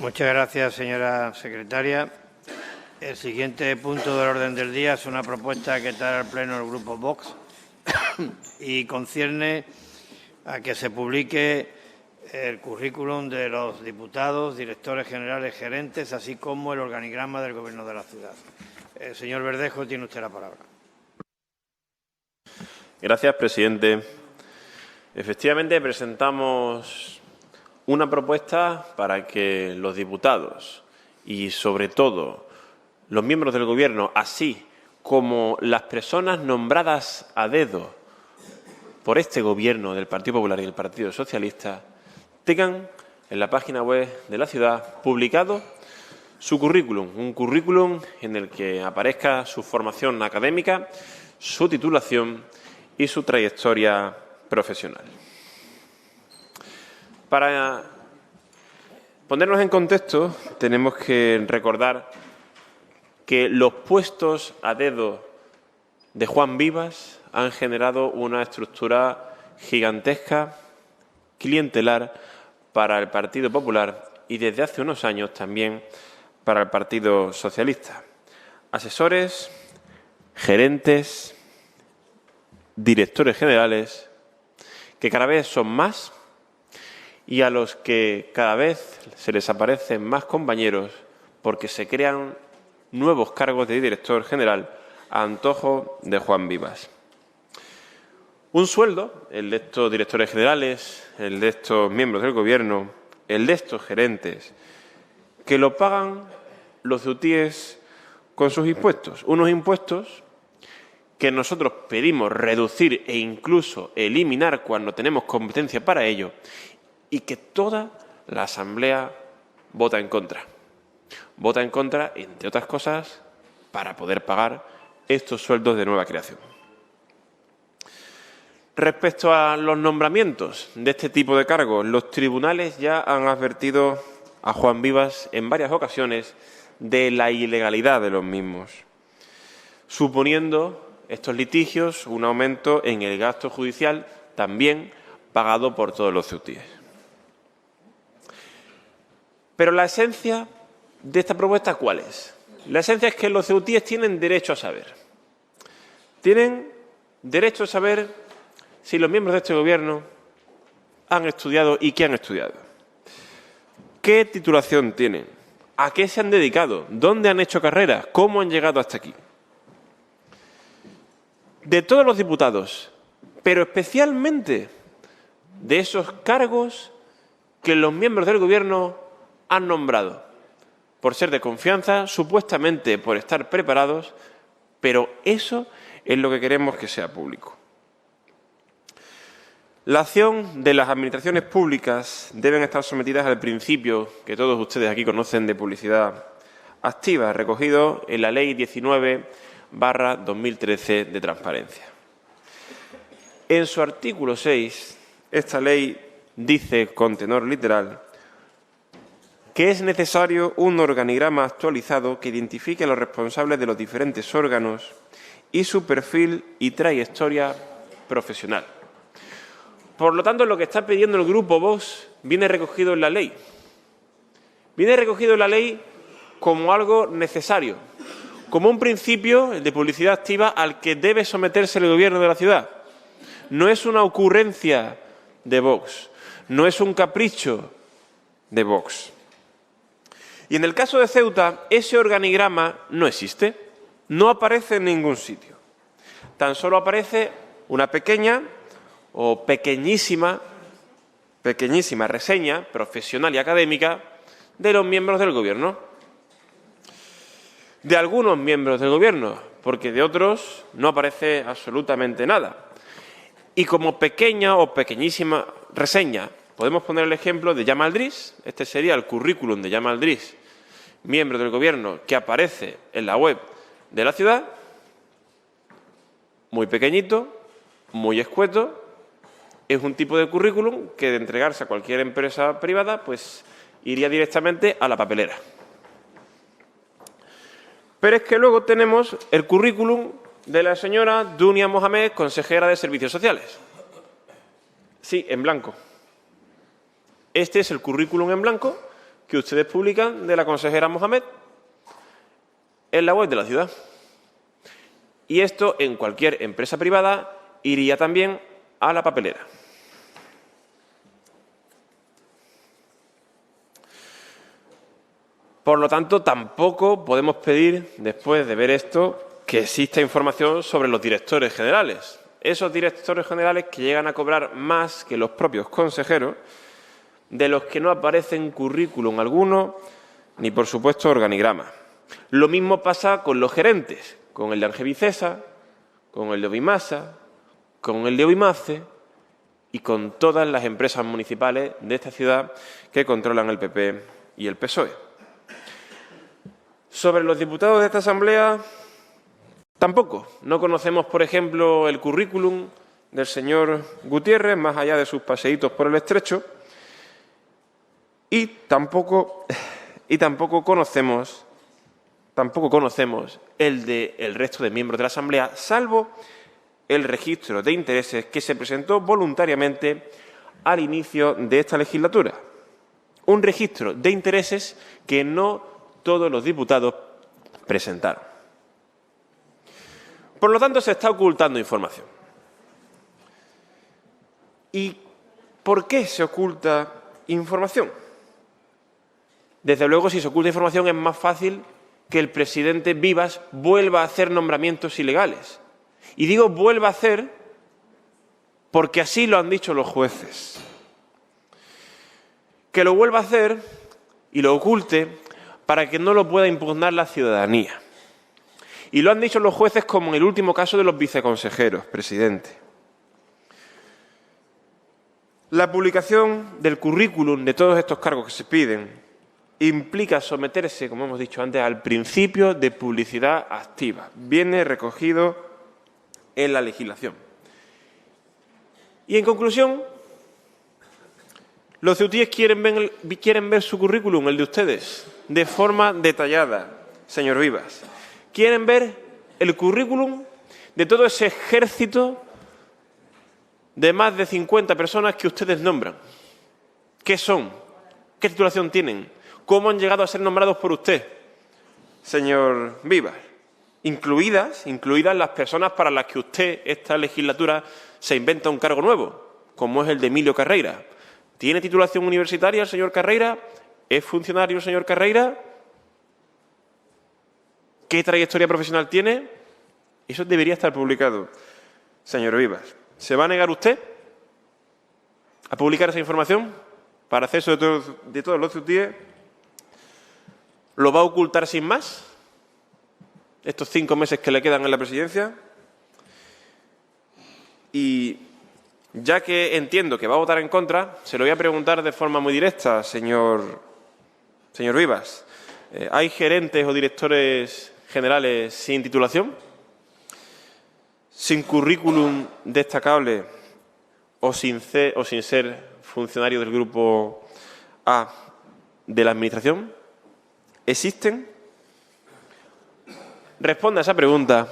Muchas gracias, señora secretaria. El siguiente punto del orden del día es una propuesta que trae al Pleno el Grupo Vox y concierne a que se publique el currículum de los diputados, directores generales, gerentes, así como el organigrama del Gobierno de la ciudad. Señor Verdejo, tiene usted la palabra. Gracias, presidente. Efectivamente, presentamos una propuesta para que los diputados y, sobre todo, los miembros del Gobierno, así como las personas nombradas a dedo por este Gobierno del Partido Popular y el Partido Socialista, tengan en la página web de la ciudad publicado su currículum, un currículum en el que aparezca su formación académica, su titulación y su trayectoria profesional. Para ponernos en contexto, tenemos que recordar que los puestos a dedo de Juan Vivas han generado una estructura gigantesca, clientelar, para el Partido Popular y desde hace unos años también para el Partido Socialista. Asesores, gerentes, directores generales, que cada vez son más y a los que cada vez se les aparecen más compañeros porque se crean nuevos cargos de director general a antojo de Juan Vivas. Un sueldo, el de estos directores generales, el de estos miembros del Gobierno, el de estos gerentes, que lo pagan los CEUTIEs con sus impuestos. Unos impuestos que nosotros pedimos reducir e incluso eliminar cuando tenemos competencia para ello y que toda la Asamblea vota en contra. Vota en contra, entre otras cosas, para poder pagar estos sueldos de nueva creación. Respecto a los nombramientos de este tipo de cargos, los tribunales ya han advertido a Juan Vivas en varias ocasiones de la ilegalidad de los mismos, suponiendo estos litigios un aumento en el gasto judicial también pagado por todos los CEUTIEs. Pero la esencia de esta propuesta, ¿cuál es? La esencia es que los CEUTIEs tienen derecho a saber. Tienen derecho a saber si los miembros de este Gobierno han estudiado y qué han estudiado. ¿Qué titulación tienen? ¿A qué se han dedicado? ¿Dónde han hecho carrera? ¿Cómo han llegado hasta aquí? De todos los diputados, pero especialmente de esos cargos que los miembros del Gobierno han nombrado, por ser de confianza, supuestamente por estar preparados, pero eso es lo que queremos que sea público. La acción de las administraciones públicas deben estar sometidas al principio que todos ustedes aquí conocen de publicidad activa, recogido en la Ley 19/2013 de transparencia. En su artículo 6, esta ley dice, con tenor literal, que es necesario un organigrama actualizado que identifique a los responsables de los diferentes órganos y su perfil y trayectoria profesional. Por lo tanto, lo que está pidiendo el Grupo Vox viene recogido en la ley. Viene recogido en la ley como algo necesario, como un principio de publicidad activa al que debe someterse el Gobierno de la ciudad. No es una ocurrencia de Vox, no es un capricho de Vox. Y en el caso de Ceuta, ese organigrama no existe, no aparece en ningún sitio. Tan solo aparece una pequeña o pequeñísima reseña profesional y académica de los miembros del Gobierno. De algunos miembros del Gobierno, porque de otros no aparece absolutamente nada. Y como pequeña o pequeñísima reseña, podemos poner el ejemplo de Yamal Driss. Este sería el currículum de Yamal Driss, miembro del Gobierno, que aparece en la web de la ciudad. Muy pequeñito, muy escueto. Es un tipo de currículum que, de entregarse a cualquier empresa privada, pues iría directamente a la papelera. Pero es que luego tenemos el currículum de la señora Dunia Mohamed, consejera de Servicios Sociales. Sí, en blanco. Este es el currículum en blanco que ustedes publican de la consejera Mohamed en la web de la ciudad. Y esto en cualquier empresa privada iría también a la papelera. Por lo tanto, tampoco podemos pedir, después de ver esto, que exista información sobre los directores generales. Esos directores generales que llegan a cobrar más que los propios consejeros, de los que no aparecen currículum alguno, ni, por supuesto, organigrama. Lo mismo pasa con los gerentes, con el de Angevicesa, con el de Ovimasa, con el de Ovimace y con todas las empresas municipales de esta ciudad que controlan el PP y el PSOE. Sobre los diputados de esta Asamblea, tampoco. No conocemos, por ejemplo, el currículum del señor Gutiérrez, más allá de sus paseitos por el Estrecho, y tampoco conocemos el del resto de miembros de la Asamblea, salvo el registro de intereses que se presentó voluntariamente al inicio de esta legislatura. Un registro de intereses que no todos los diputados presentaron. Por lo tanto, se está ocultando información. ¿Y por qué se oculta información? Desde luego, si se oculta información, es más fácil que el presidente Vivas vuelva a hacer nombramientos ilegales. Y digo vuelva a hacer porque así lo han dicho los jueces. Que lo vuelva a hacer y lo oculte para que no lo pueda impugnar la ciudadanía. Y lo han dicho los jueces como en el último caso de los viceconsejeros, presidente. La publicación del currículum de todos estos cargos que se piden implica someterse, como hemos dicho antes, al principio de publicidad activa. Viene recogido en la legislación. Y en conclusión, los ceutíes quieren ver su currículum, el de ustedes, de forma detallada, señor Vivas. Quieren ver el currículum de todo ese ejército de más de 50 personas que ustedes nombran. ¿Qué son? ¿Qué titulación tienen? ¿Cómo han llegado a ser nombrados por usted, señor Vivas? Incluidas las personas para las que usted, esta legislatura, se inventa un cargo nuevo, como es el de Emilio Carreira. ¿Tiene titulación universitaria el señor Carreira? ¿Es funcionario el señor Carreira? ¿Qué trayectoria profesional tiene? Eso debería estar publicado, señor Vivas. ¿Se va a negar usted a publicar esa información para acceso de todos los ceutíes? ¿Lo va a ocultar sin más estos 5 meses que le quedan en la presidencia? Y ya que entiendo que va a votar en contra, se lo voy a preguntar de forma muy directa, señor Vivas. ¿Hay gerentes o directores generales sin titulación? ¿Sin currículum destacable o sin ser funcionario del Grupo A de la Administración? ¿Existen? Responda a esa pregunta,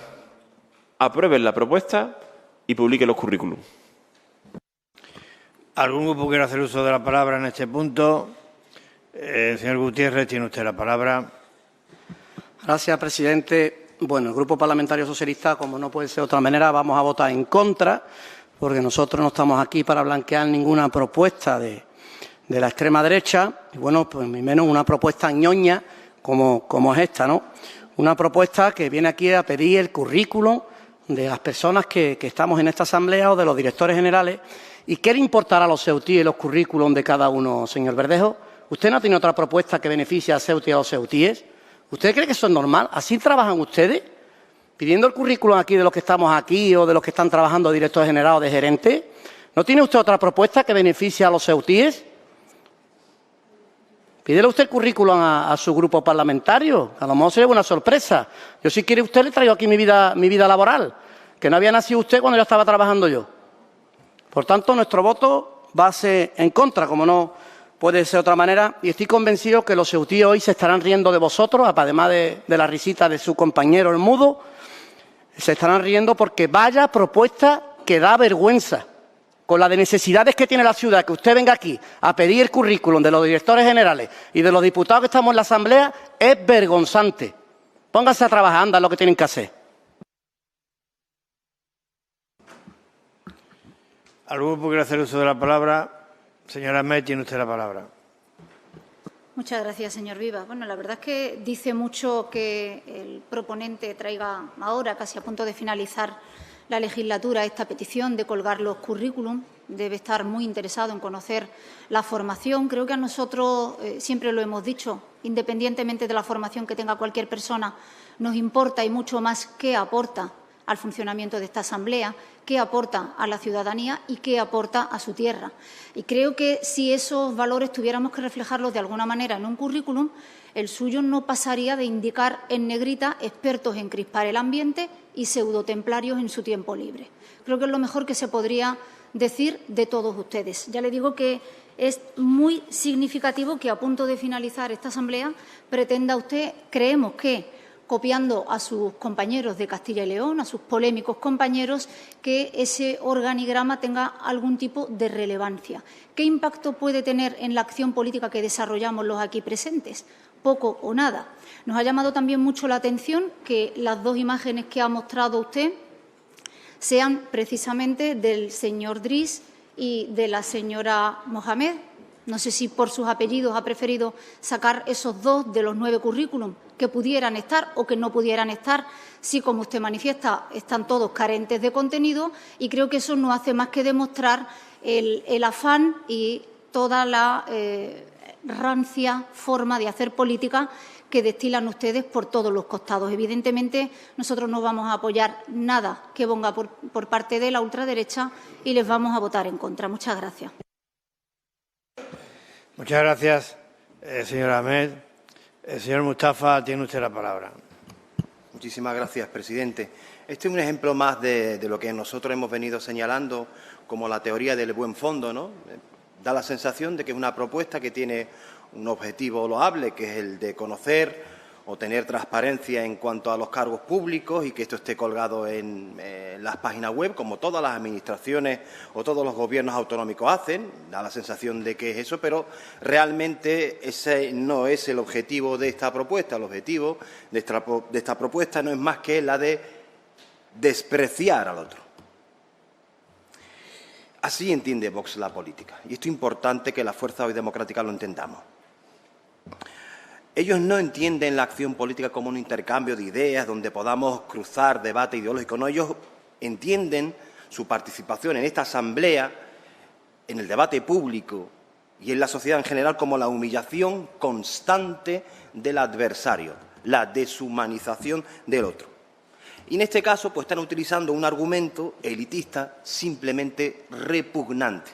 aprueben la propuesta y publiquen los currículum. ¿Algún grupo quiere hacer uso de la palabra en este punto? Señor Gutiérrez, tiene usted la palabra. Gracias, presidente. Bueno, el Grupo Parlamentario Socialista, como no puede ser de otra manera, vamos a votar en contra, porque nosotros no estamos aquí para blanquear ninguna propuesta de la extrema derecha, y bueno, pues ni menos una propuesta ñoña como es esta, ¿no? Una propuesta que viene aquí a pedir el currículum de las personas que estamos en esta asamblea o de los directores generales. ¿Y qué le importará a los ceutíes los currículum de cada uno, señor Verdejo? ¿Usted no tiene otra propuesta que beneficie a Ceuta y a los ceutíes? ¿Usted cree que eso es normal? ¿Así trabajan ustedes? ¿Pidiendo el currículum aquí de los que estamos aquí o de los que están trabajando de director general o de gerente? ¿No tiene usted otra propuesta que beneficie a los ceutíes? Pídele usted el currículum a su grupo parlamentario, a lo mejor sería una sorpresa. Yo, si quiere usted, le traigo aquí mi vida laboral, que no había nacido usted cuando yo estaba trabajando yo. Por tanto, nuestro voto va a ser en contra, como no puede ser de otra manera, y estoy convencido que los ceutíes hoy se estarán riendo de vosotros, además de la risita de su compañero el mudo, se estarán riendo porque vaya propuesta que da vergüenza. con las necesidades que tiene la ciudad, que usted venga aquí a pedir el currículum de los directores generales y de los diputados que estamos en la Asamblea, es vergonzante. Pónganse a trabajar, anda, lo que tienen que hacer. Al grupo quiere hacer uso de la palabra. Señora Ahmed, tiene usted la palabra. Muchas gracias, señor Vivas. Bueno, la verdad es que dice mucho que el proponente traiga ahora, casi a punto de finalizar la legislatura, esta petición de colgar los currículum. Debe estar muy interesado en conocer la formación. Creo que a nosotros, siempre lo hemos dicho, independientemente de la formación que tenga cualquier persona, nos importa y mucho más qué aporta al funcionamiento de esta Asamblea, qué aporta a la ciudadanía y qué aporta a su tierra. Y creo que si esos valores tuviéramos que reflejarlos de alguna manera en un currículum, el suyo no pasaría de indicar en negrita expertos en crispar el ambiente y pseudotemplarios en su tiempo libre. Creo que es lo mejor que se podría decir de todos ustedes. Ya le digo que es muy significativo que a punto de finalizar esta Asamblea pretenda usted, creemos que, copiando a sus compañeros de Castilla y León, a sus polémicos compañeros, que ese organigrama tenga algún tipo de relevancia. ¿Qué impacto puede tener en la acción política que desarrollamos los aquí presentes? Poco o nada. Nos ha llamado también mucho la atención que las dos imágenes que ha mostrado usted sean precisamente del señor Driss y de la señora Mohamed. No sé si por sus apellidos ha preferido sacar esos dos de los 9 currículum que pudieran estar o que no pudieran estar, si, como usted manifiesta, están todos carentes de contenido, y creo que eso no hace más que demostrar el afán y toda la rancia forma de hacer política que destilan ustedes por todos los costados. Evidentemente, nosotros no vamos a apoyar nada que venga por parte de la ultraderecha y les vamos a votar en contra. Muchas gracias. Muchas gracias, señora Ahmed. Señor Mustafa, tiene usted la palabra. Muchísimas gracias, presidente. Este es un ejemplo más de lo que nosotros hemos venido señalando como la teoría del buen fondo, ¿no? Da la sensación de que es una propuesta que tiene un objetivo loable, que es el de conocer o tener transparencia en cuanto a los cargos públicos y que esto esté colgado en las páginas web, como todas las administraciones o todos los gobiernos autonómicos hacen. Da la sensación de que es eso, pero realmente ese no es el objetivo de esta propuesta. El objetivo de esta propuesta no es más que la de despreciar al otro. Así entiende Vox la política, y esto es importante que la fuerza hoy democrática lo entendamos. Ellos no entienden la acción política como un intercambio de ideas donde podamos cruzar debate ideológico. No, ellos entienden su participación en esta Asamblea, en el debate público y en la sociedad en general como la humillación constante del adversario, la deshumanización del otro. Y en este caso, pues están utilizando un argumento elitista simplemente repugnante.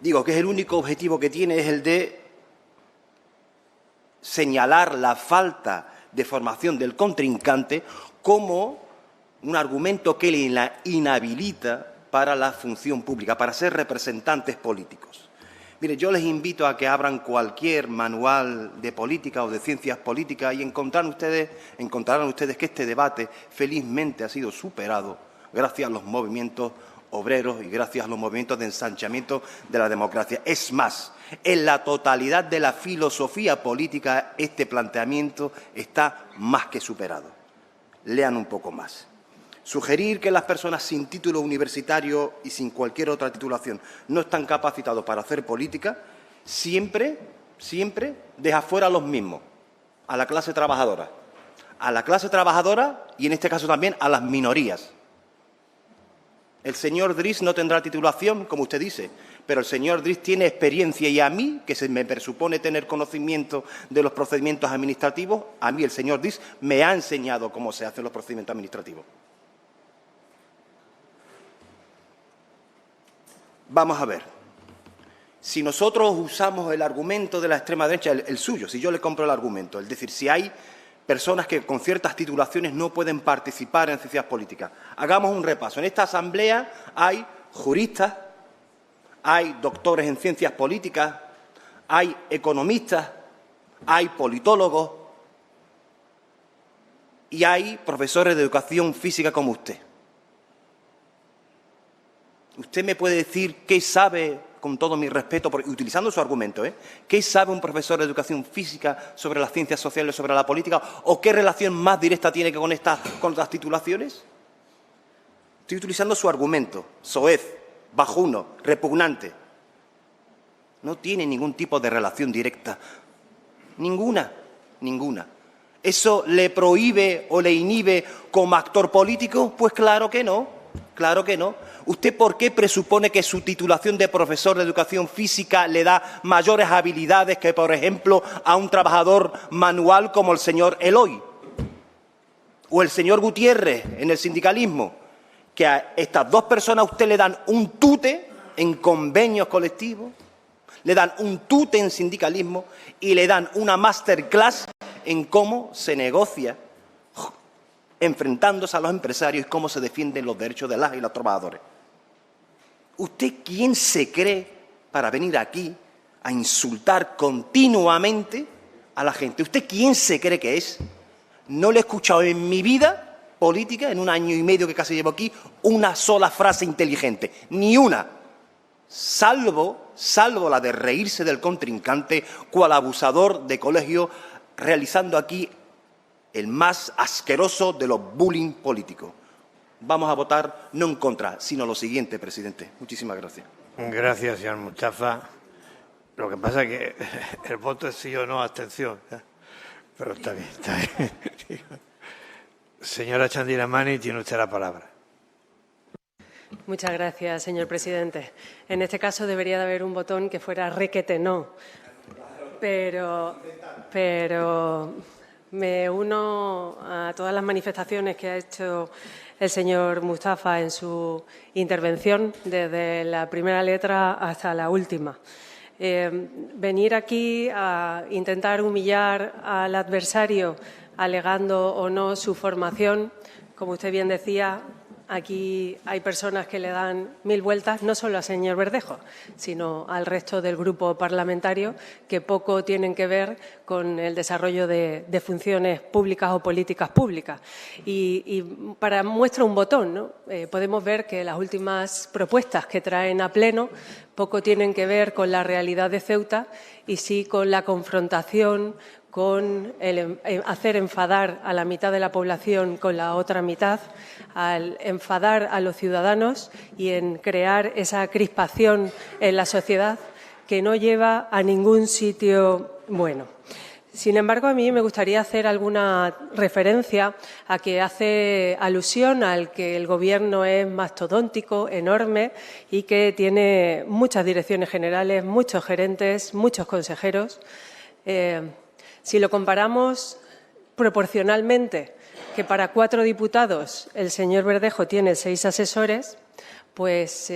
Digo que es el único objetivo que tiene, es el de señalar la falta de formación del contrincante como un argumento que le inhabilita para la función pública, para ser representantes políticos. Mire, yo les invito a que abran cualquier manual de política o de ciencias políticas y encontrarán ustedes que este debate felizmente ha sido superado gracias a los movimientos obreros y gracias a los movimientos de ensanchamiento de la democracia. Es más, en la totalidad de la filosofía política este planteamiento está más que superado. Lean un poco más. Sugerir que las personas sin título universitario y sin cualquier otra titulación no están capacitados para hacer política, siempre deja fuera a los mismos, a la clase trabajadora. A la clase trabajadora y, en este caso, también a las minorías. El señor Driss no tendrá titulación, como usted dice, pero el señor Driss tiene experiencia y a mí, que se me presupone tener conocimiento de los procedimientos administrativos, a mí el señor Driss me ha enseñado cómo se hacen los procedimientos administrativos. Vamos a ver, si nosotros usamos el argumento de la extrema derecha, el suyo, si yo le compro el argumento, es decir, si hay personas que con ciertas titulaciones no pueden participar en ciencias políticas. Hagamos un repaso. En esta Asamblea hay juristas, hay doctores en ciencias políticas, hay economistas, hay politólogos y hay profesores de educación física como usted. ¿Usted me puede decir qué sabe, con todo mi respeto, utilizando su argumento, qué sabe un profesor de educación física sobre las ciencias sociales, sobre la política, o qué relación más directa tiene con las titulaciones? Estoy utilizando su argumento, soez, bajuno, repugnante. No tiene ningún tipo de relación directa. Ninguna. ¿Eso le prohíbe o le inhibe como actor político? Pues claro que no, claro que no. ¿Usted por qué presupone que su titulación de profesor de educación física le da mayores habilidades que, por ejemplo, a un trabajador manual como el señor Eloy? O el señor Gutiérrez en el sindicalismo, que a estas dos personas usted le dan un tute en convenios colectivos, le dan un tute en sindicalismo y le dan una masterclass en cómo se negocia enfrentándose a los empresarios y cómo se defienden los derechos de las y los trabajadores. ¿Usted quién se cree para venir aquí a insultar continuamente a la gente? ¿Usted quién se cree que es? No le he escuchado en mi vida política, en un año y medio que casi llevo aquí, una sola frase inteligente, ni una, salvo la de reírse del contrincante cual abusador de colegio, realizando aquí el más asqueroso de los bullying políticos. Vamos a votar no en contra, sino lo siguiente, presidente. Muchísimas gracias. Gracias, señor Mustafa. Lo que pasa es que el voto es sí o no, abstención. Pero está bien, está bien. Señora Chandiramani, tiene usted la palabra. Muchas gracias, señor presidente. En este caso debería de haber un botón que fuera requete no, pero me uno a todas las manifestaciones que ha hecho el señor Mustafa en su intervención, desde la primera letra hasta la última. Venir aquí a intentar humillar al adversario alegando o no su formación, como usted bien decía, aquí hay personas que le dan 1000 vueltas, no solo al señor Verdejo, sino al resto del grupo parlamentario, que poco tienen que ver con el desarrollo de funciones públicas o políticas públicas. Y para muestra un botón, ¿no? Podemos ver que las últimas propuestas que traen a pleno poco tienen que ver con la realidad de Ceuta y sí con la confrontación, con el hacer enfadar a la mitad de la población con la otra mitad, al enfadar a los ciudadanos y en crear esa crispación en la sociedad que no lleva a ningún sitio bueno. Sin embargo, a mí me gustaría hacer alguna referencia a que hace alusión al que el Gobierno es mastodóntico, enorme y que tiene muchas direcciones generales, muchos gerentes, muchos consejeros. Si lo comparamos proporcionalmente, que para 4 diputados el señor Verdejo tiene 6 asesores, pues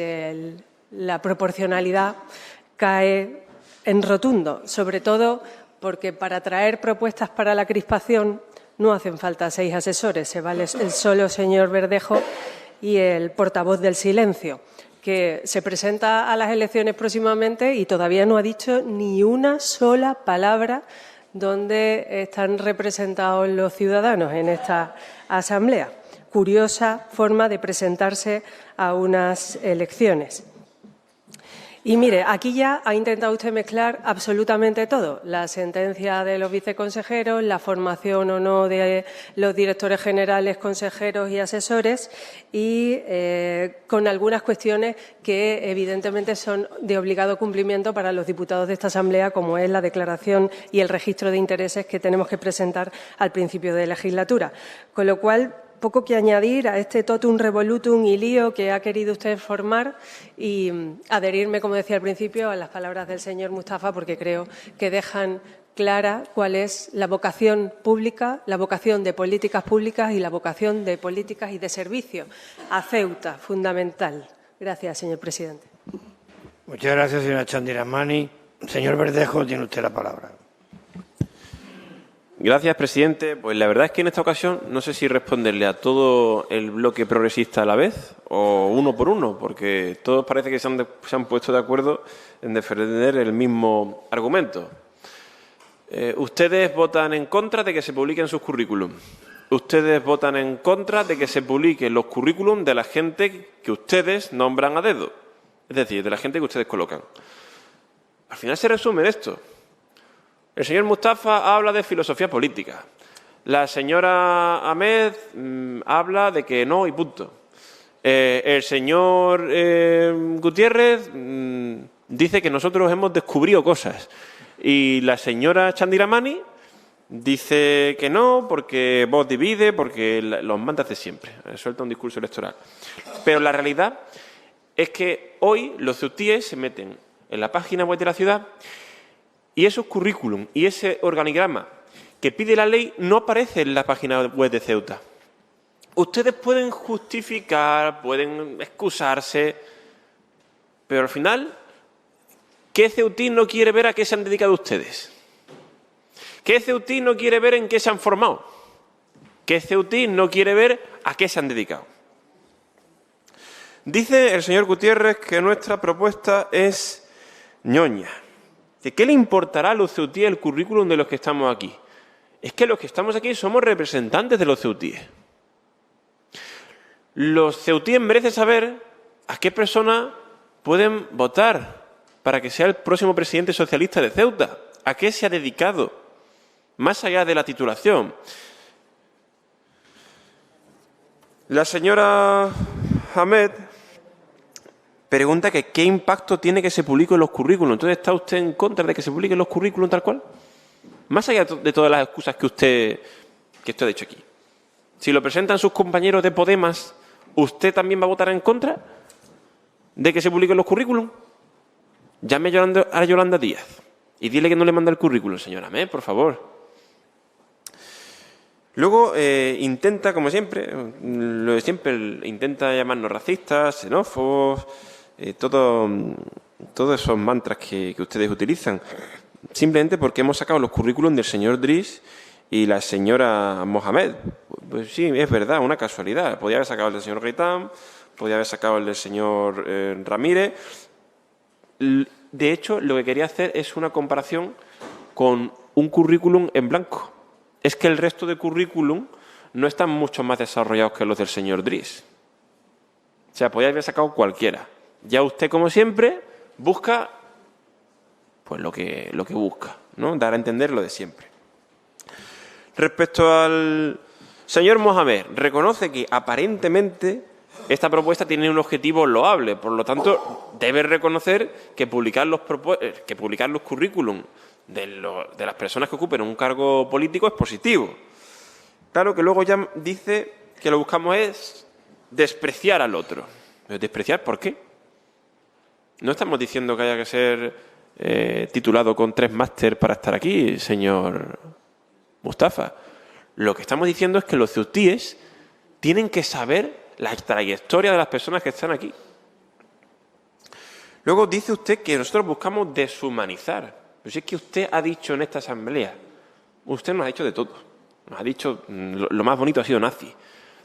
la proporcionalidad cae en rotundo, sobre todo porque para traer propuestas para la crispación no hacen falta 6 asesores, se vale el solo señor Verdejo y el portavoz del silencio, que se presenta a las elecciones próximamente y todavía no ha dicho ni una sola palabra donde están representados los ciudadanos en esta asamblea. Curiosa forma de presentarse a unas elecciones. Y mire, aquí ya ha intentado usted mezclar absolutamente todo. La sentencia de los viceconsejeros, la formación o no de los directores generales, consejeros y asesores y con algunas cuestiones que evidentemente son de obligado cumplimiento para los diputados de esta Asamblea, como es la declaración y el registro de intereses que tenemos que presentar al principio de legislatura. Con lo cual, poco que añadir a este totum revolutum y lío que ha querido usted formar y adherirme, como decía al principio, a las palabras del señor Mustafa, porque creo que dejan clara cuál es la vocación pública, la vocación de políticas públicas y la vocación de políticas y de servicio a Ceuta, fundamental. Gracias, señor presidente. Muchas gracias, señora Chandiramani. Señor Verdejo, tiene usted la palabra. Gracias, presidente. Pues la verdad es que en esta ocasión no sé si responderle a todo el bloque progresista a la vez o uno por uno, porque todos parece que se han puesto de acuerdo en defender el mismo argumento. Ustedes votan en contra de que se publiquen sus currículum. Ustedes votan en contra de que se publiquen los currículum de la gente que ustedes nombran a dedo. Es decir, de la gente que ustedes colocan. Al final se resume en esto. El señor Mustafa habla de filosofía política. La señora Ahmed habla de que no y punto. El señor Gutiérrez dice que nosotros hemos descubrido cosas. Y la señora Chandiramani dice que no, porque Vox divide, porque los mandas de siempre. Suelta un discurso electoral. Pero la realidad es que hoy los ceutíes se meten en la página web de la ciudad y esos currículum y ese organigrama que pide la ley no aparece en la página web de Ceuta. Ustedes pueden justificar, pueden excusarse, pero al final, ¿qué ceutí no quiere ver a qué se han dedicado ustedes? ¿Qué ceutí no quiere ver en qué se han formado? ¿Qué ceutí no quiere ver a qué se han dedicado? Dice el señor Gutiérrez que nuestra propuesta es ñoña. ¿Qué le importará a los ceutíes el currículum de los que estamos aquí? Es que los que estamos aquí somos representantes de los ceutíes. Los ceutíes merecen saber a qué persona pueden votar para que sea el próximo presidente socialista de Ceuta. ¿A qué se ha dedicado? Más allá de la titulación. La señora Ahmed pregunta que qué impacto tiene que se publiquen los currículos. Entonces, ¿está usted en contra de que se publiquen los currículos tal cual? Más allá de todas las excusas que usted ha dicho aquí. Si lo presentan sus compañeros de Podemos, ¿usted también va a votar en contra de que se publiquen los currículos? Llame a Yolanda Díaz y dile que no le manda el currículum, señora Ahmed, por favor. Luego intenta, como siempre, intenta llamarnos racistas, xenófobos, todos esos mantras que ustedes utilizan, simplemente porque hemos sacado los currículums del señor Driss y la señora Mohamed. Pues sí, es verdad, una casualidad. Podía haber sacado el del señor Gaitán, podía haber sacado el del señor Ramírez. De hecho, lo que quería hacer es una comparación con un currículum en blanco. Es que el resto de currículum no están mucho más desarrollados que los del señor Driss. O sea, podía haber sacado cualquiera. Ya usted, como siempre, busca pues lo que busca, ¿no? Dar a entender lo de siempre. Respecto al señor Mohamed, reconoce que aparentemente esta propuesta tiene un objetivo loable, por lo tanto, debe reconocer que publicar los currículum de las personas que ocupen un cargo político es positivo. Claro que luego ya dice que lo que buscamos es despreciar al otro. ¿Pero despreciar por qué? No estamos diciendo que haya que ser titulado con 3 máster para estar aquí, señor Mustafa. Lo que estamos diciendo es que los ceutíes tienen que saber la trayectoria de las personas que están aquí. Luego dice usted que nosotros buscamos deshumanizar. Pero si es que usted ha dicho en esta asamblea, usted nos ha dicho de todo. Nos ha dicho, lo más bonito ha sido nazi.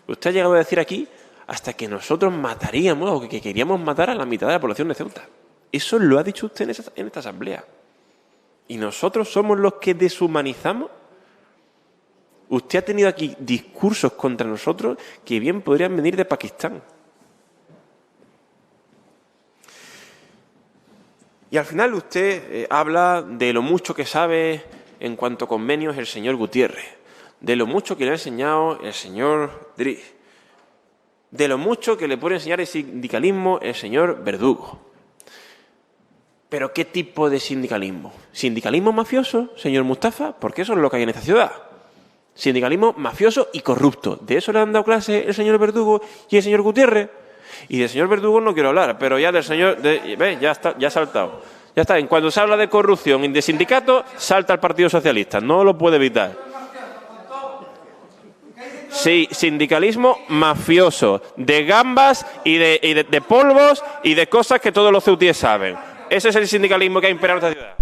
Usted ha llegado a decir aquí hasta que nosotros mataríamos o que queríamos matar a la mitad de la población de Ceuta. Eso lo ha dicho usted en esta asamblea. ¿Y nosotros somos los que deshumanizamos? Usted ha tenido aquí discursos contra nosotros que bien podrían venir de Pakistán. Y al final usted habla de lo mucho que sabe en cuanto a convenios el señor Gutiérrez, de lo mucho que le ha enseñado el señor Driss, de lo mucho que le puede enseñar el sindicalismo el señor Verdugo. ¿Pero qué tipo de sindicalismo? ¿Sindicalismo mafioso, señor Mustafa? Porque eso es lo que hay en esta ciudad. Sindicalismo mafioso y corrupto. ¿De eso le han dado clase el señor Verdugo y el señor Gutiérrez? Y del señor Verdugo no quiero hablar, pero ya del señor... ya ha saltado. Ya está. En cuanto se habla de corrupción y de sindicatos, salta el Partido Socialista. No lo puede evitar. Sí, sindicalismo mafioso. De gambas y de polvos y de cosas que todos los ceutíes saben. Ese es el sindicalismo que ha imperado en esta ciudad.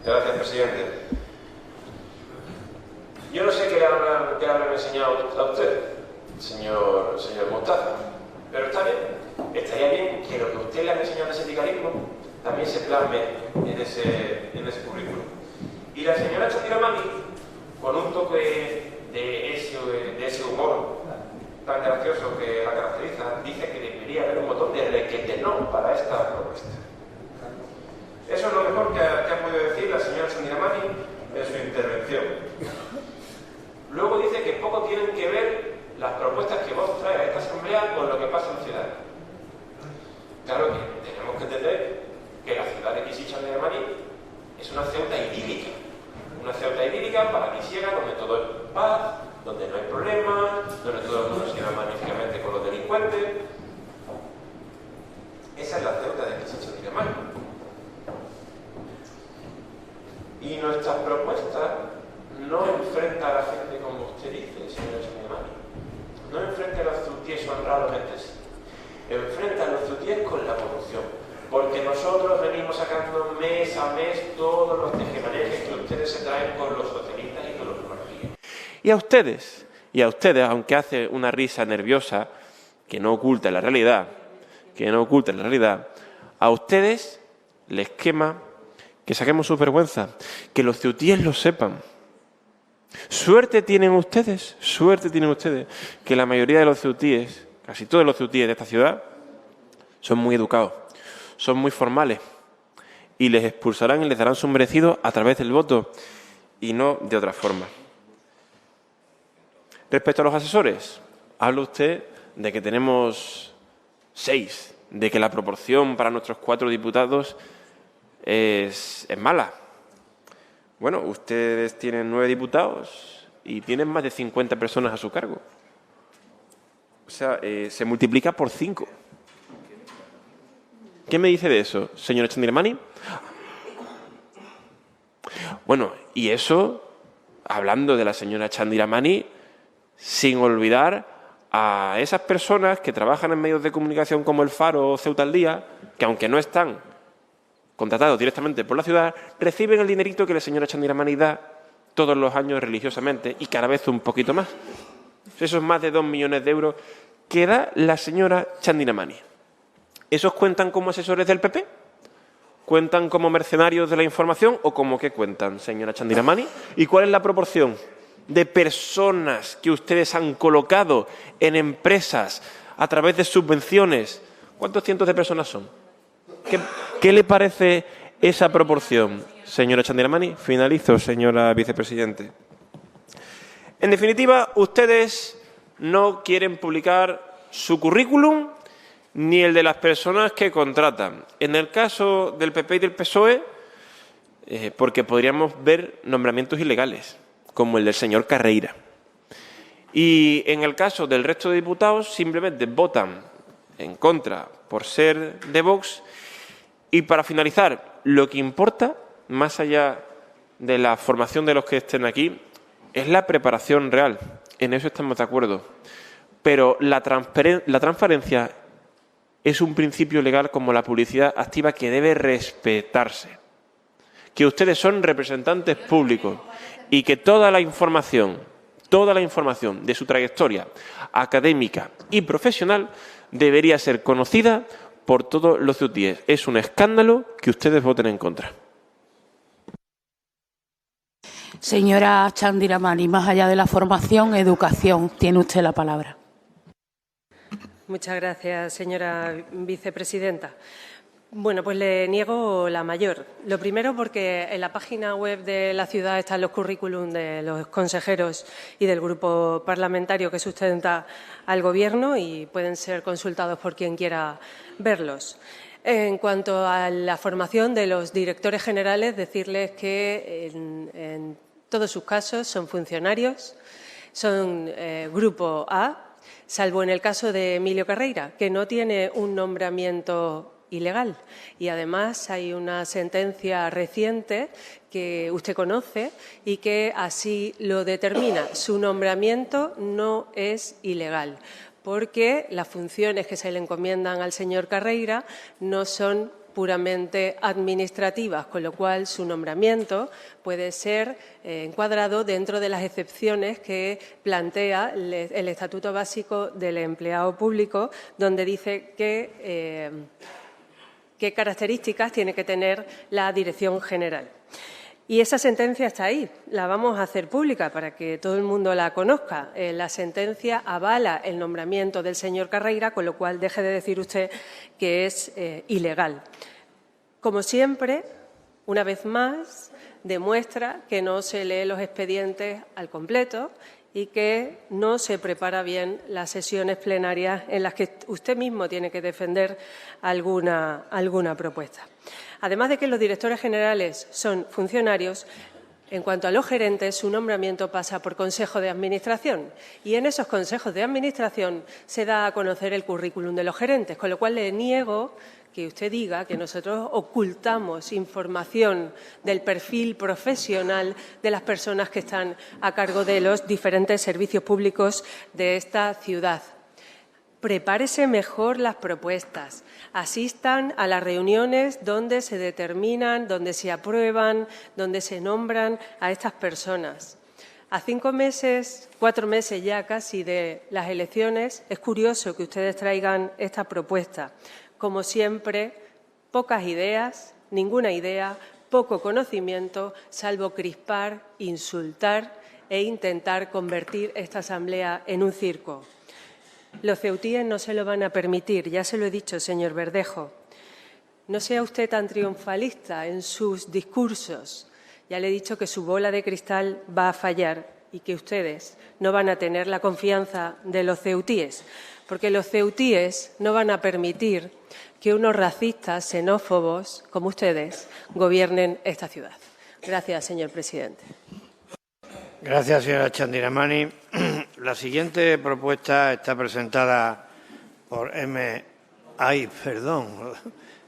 Gracias, presidente. también se plasme en ese currículum. Y la señora Chandiramani, con un toque de ese humor tan gracioso que la caracteriza, dice que debería haber un botón de requete no para esta propuesta. Eso es lo mejor que ha podido decir la señora Chandiramani en su intervención. Luego dice que poco tienen que ver las propuestas que Vox trae a esta Asamblea con lo que pasa en la ciudad. Claro que tenemos que entender que la ciudad de Kisi Chandiramani es una Ceuta idílica. Una Ceuta idílica paradisíaca donde todo es paz, donde no hay problemas, donde todo el mundo se lleva magníficamente con los delincuentes. Esa es la Ceuta de Kisi Chandiramani. Y nuestras propuestas no enfrentan a la gente como usted dice, señora Chandiramani. No enfrenta a los zutíes honradamente, sí. Enfrenta a los zutíes con la corrupción. Porque nosotros venimos sacando mes a mes todos los tejemanejes que ustedes se traen con los socialistas y con los marfíes. Y a ustedes, aunque hace una risa nerviosa que no oculta la realidad, a ustedes les quema que saquemos su vergüenza, que los ceutíes lo sepan. Suerte tienen ustedes, que la mayoría de los ceutíes, casi todos los ceutíes de esta ciudad, son muy educados, son muy formales y les expulsarán y les darán su merecido a través del voto y no de otra forma. Respecto a los asesores, habla usted de que tenemos 6, de que la proporción para nuestros 4 diputados es mala. Bueno, ustedes tienen 9 diputados y tienen más de 50 personas a su cargo. O sea, se multiplica por 5. ¿Qué me dice de eso, señora Chandiramani? Bueno, y eso, hablando de la señora Chandiramani, sin olvidar a esas personas que trabajan en medios de comunicación como El Faro o Ceuta al Día, que aunque no están contratados directamente por la ciudad, reciben el dinerito que la señora Chandiramani da todos los años religiosamente y cada vez un poquito más. Esos más de 2 millones de euros que da la señora Chandiramani. ¿Esos cuentan como asesores del PP? ¿Cuentan como mercenarios de la información o como qué cuentan, señora Chandiramani? ¿Y cuál es la proporción de personas que ustedes han colocado en empresas a través de subvenciones? ¿Cuántos cientos de personas son? ¿Qué le parece esa proporción, señora Chandiramani? Finalizo, señora vicepresidente. En definitiva, ustedes no quieren publicar su currículum ni el de las personas que contratan. En el caso del PP y del PSOE, porque podríamos ver nombramientos ilegales, como el del señor Carreira. Y en el caso del resto de diputados, simplemente votan en contra por ser de Vox. Y para finalizar, lo que importa, más allá de la formación de los que estén aquí, es la preparación real. En eso estamos de acuerdo. Pero la transparencia es un principio legal como la publicidad activa que debe respetarse. Que ustedes son representantes públicos y que toda la información de su trayectoria académica y profesional debería ser conocida por todos los ceutíes. Es un escándalo que ustedes voten en contra. Señora Chandiramani, más allá de la formación, educación, tiene usted la palabra. Muchas gracias, señora vicepresidenta. Bueno, pues le niego la mayor. Lo primero porque en la página web de la ciudad están los currículum de los consejeros y del grupo parlamentario que sustenta al Gobierno y pueden ser consultados por quien quiera verlos. En cuanto a la formación de los directores generales, decirles que en todos sus casos son funcionarios, son Grupo A, salvo en el caso de Emilio Carreira, que no tiene un nombramiento ilegal. Y además hay una sentencia reciente que usted conoce y que así lo determina. Su nombramiento no es ilegal, porque las funciones que se le encomiendan al señor Carreira no son puramente administrativas, con lo cual su nombramiento puede ser encuadrado dentro de las excepciones que plantea el Estatuto Básico del Empleado Público, donde dice que qué características tiene que tener la Dirección General. Y esa sentencia está ahí, la vamos a hacer pública para que todo el mundo la conozca. La sentencia avala el nombramiento del señor Carreira, con lo cual deje de decir usted que es ilegal. Como siempre, una vez más, demuestra que no se lee los expedientes al completo y que no se prepara bien las sesiones plenarias en las que usted mismo tiene que defender alguna propuesta. Además de que los directores generales son funcionarios, en cuanto a los gerentes, su nombramiento pasa por Consejo de Administración y en esos consejos de Administración se da a conocer el currículum de los gerentes, con lo cual le niego que usted diga que nosotros ocultamos información del perfil profesional de las personas que están a cargo de los diferentes servicios públicos de esta ciudad. Prepárese mejor las propuestas, asistan a las reuniones donde se determinan, donde se aprueban, donde se nombran a estas personas. A 5 meses, 4 meses ya casi de las elecciones, es curioso que ustedes traigan esta propuesta. Como siempre, pocas ideas, ninguna idea, poco conocimiento, salvo crispar, insultar e intentar convertir esta Asamblea en un circo. Los ceutíes no se lo van a permitir, ya se lo he dicho, señor Verdejo. No sea usted tan triunfalista en sus discursos. Ya le he dicho que su bola de cristal va a fallar y que ustedes no van a tener la confianza de los ceutíes, porque los ceutíes no van a permitir que unos racistas xenófobos como ustedes gobiernen esta ciudad. Gracias, señor presidente. Gracias, señora Chandiramani. La siguiente propuesta está presentada por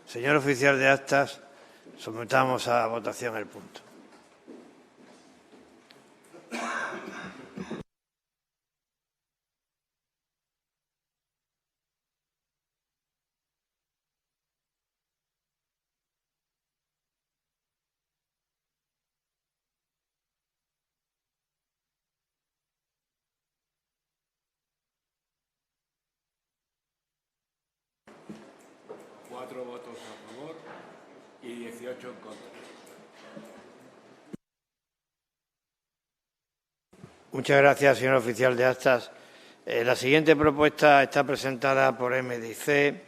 Señor oficial de actas, sometamos a votación el punto. Votos a favor y 18 en contra. Muchas gracias, señor oficial de actas. La siguiente propuesta está presentada por MDC